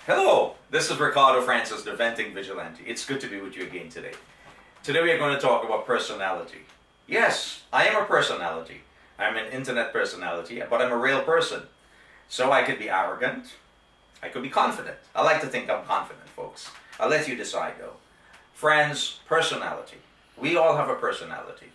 Hello, this is Ricardo Francis, the Venting Vigilante. It's good to be with you again today. Today we are going to talk about personality. Yes, I am a personality. I'm an internet personality, but I'm a real person. So I could be arrogant, I could be confident. I like to think I'm confident, folks. I'll let you decide though. Friends, personality. We all have a personality.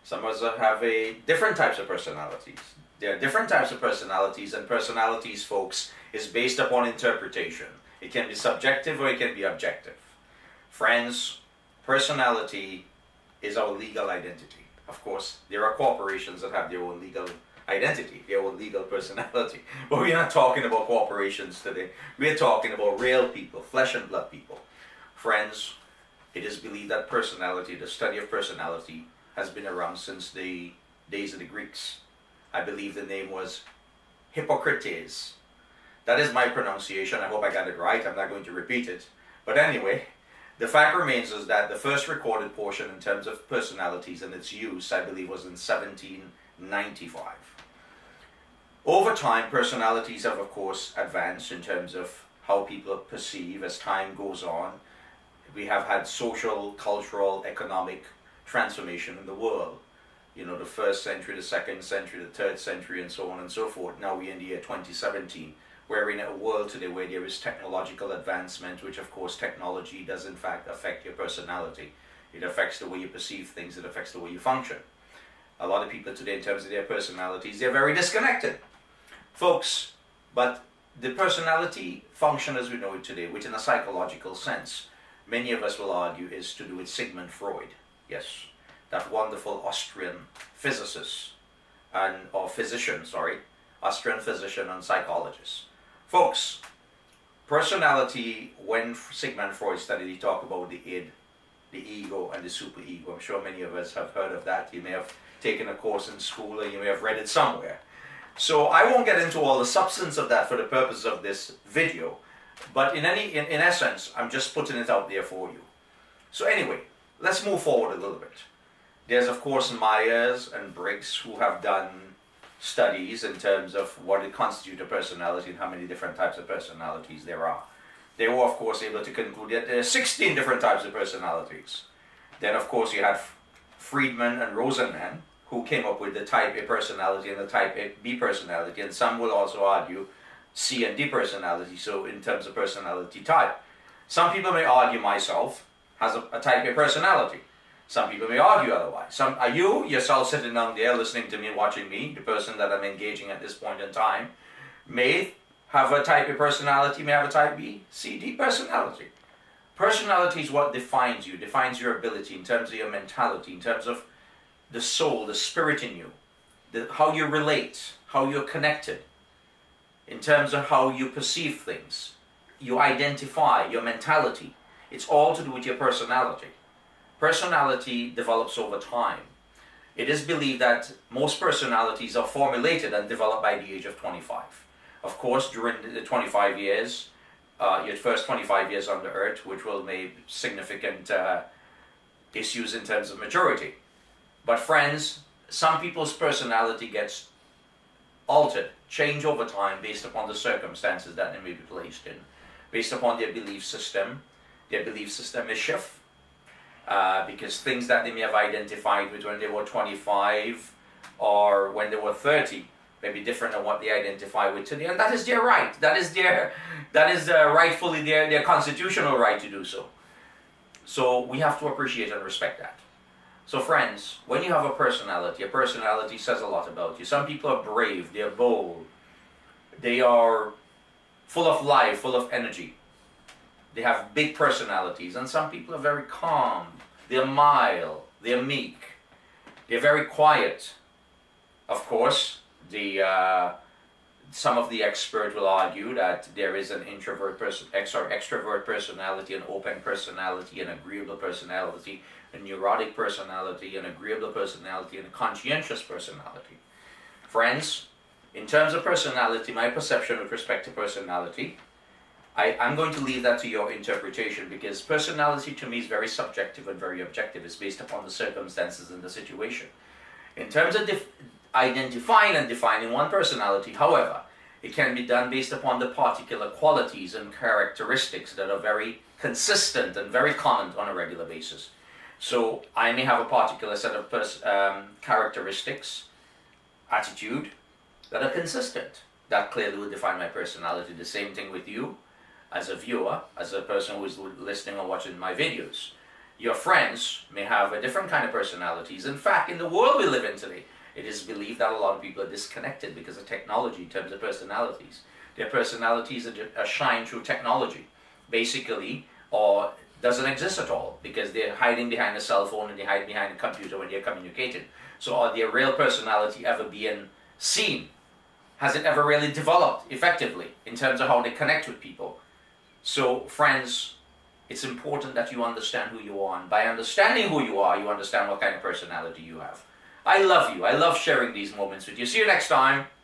Some of us have different types of personalities. There are different types of personalities, and personalities, folks, is based upon interpretation. It can be subjective or it can be objective. Friends, personality is our legal identity. Of course, there are corporations that have their own legal identity, their own legal personality. But we're not talking about corporations today. We're talking about real people, flesh and blood people. Friends, it is believed that personality, the study of personality, has been around since the days of the Greeks. I believe the name was Hippocrates. That is my pronunciation. I hope I got it right. I'm not going to repeat it. But anyway, the fact remains is that the first recorded portion in terms of personalities and its use, I believe, was in 1795. Over time, personalities have, of course, advanced in terms of how people perceive as time goes on. We have had social, cultural, economic transformation in the world. You know, the first century, the second century, the third century, and so on and so forth. Now we're in the year 2017. We're in a world today where there is technological advancement, which of course technology does in fact affect your personality. It affects the way you perceive things, it affects the way you function. A lot of people today, in terms of their personalities, they're very disconnected. Folks, but the personality function as we know it today, which in a psychological sense, many of us will argue is to do with Sigmund Freud. Yes, that wonderful Austrian physicist, Austrian physician and psychologist. Folks, personality, when Sigmund Freud studied, he talked about the id, the ego, and the superego. I'm sure many of us have heard of that. You may have taken a course in school, or you may have read it somewhere. So I won't get into all the substance of that for the purpose of this video, but in essence, I'm just putting it out there for you. So anyway, let's move forward a little bit. There's of course Myers and Briggs who have done studies in terms of what it constitutes a personality and how many different types of personalities there are. They were of course able to conclude that there are 16 different types of personalities. Then of course you had Friedman and Rosenman who came up with the type A personality and the type B personality, and some will also argue C and D personality, so in terms of personality type. Some people may argue myself has a type A personality. Some people may argue otherwise. Are you yourself sitting down there listening to me and watching me, the person that I'm engaging at this point in time, may have a type A personality, may have a type B, C, D personality. Personality is what defines you, defines your ability in terms of your mentality, in terms of the soul, the spirit in you, how you relate, how you're connected, in terms of how you perceive things, you identify, your mentality. It's all to do with your personality. Personality develops over time. It is believed that most personalities are formulated and developed by the age of 25. Of course, during the 25 years, your first 25 years on the earth, which will make significant issues in terms of maturity. But friends, some people's personality gets altered, changed over time based upon the circumstances that they may be placed in, based upon their belief system. Their belief system is shift. Because things that they may have identified with when they were 25 or when they were 30 may be different than what they identify with today, and that is their right. That is rightfully their constitutional right to do so. So we have to appreciate and respect that. So friends, when you have a personality says a lot about you. Some people are brave, they're bold, they are full of life, full of energy. They have big personalities, and some people are very calm, they're mild, they're meek, they're very quiet. Of course, some of the experts will argue that there is an extrovert personality, an open personality, an agreeable personality, a neurotic personality, an agreeable personality, and a conscientious personality. Friends, in terms of personality, my perception with respect to personality, I'm going to leave that to your interpretation, because personality to me is very subjective and very objective. It's based upon the circumstances and the situation. In terms of identifying and defining one personality, however, It can be done based upon the particular qualities and characteristics that are very consistent and very common on a regular basis. So I may have a particular set of characteristics, attitude, that are consistent. That clearly would define my personality. The same thing with you as a viewer, as a person who is listening or watching my videos. Your friends may have a different kind of personalities. In fact, in the world we live in today, it is believed that a lot of people are disconnected because of technology in terms of personalities. Their personalities are shined through technology, basically, or doesn't exist at all because they're hiding behind a cell phone and they hide behind a computer when they're communicating. So are their real personality ever being seen? Has it ever really developed effectively in terms of how they connect with people? So friends, it's important that you understand who you are, and by understanding who you are, you understand what kind of personality you have. I love you. I love sharing these moments with you. See you next time.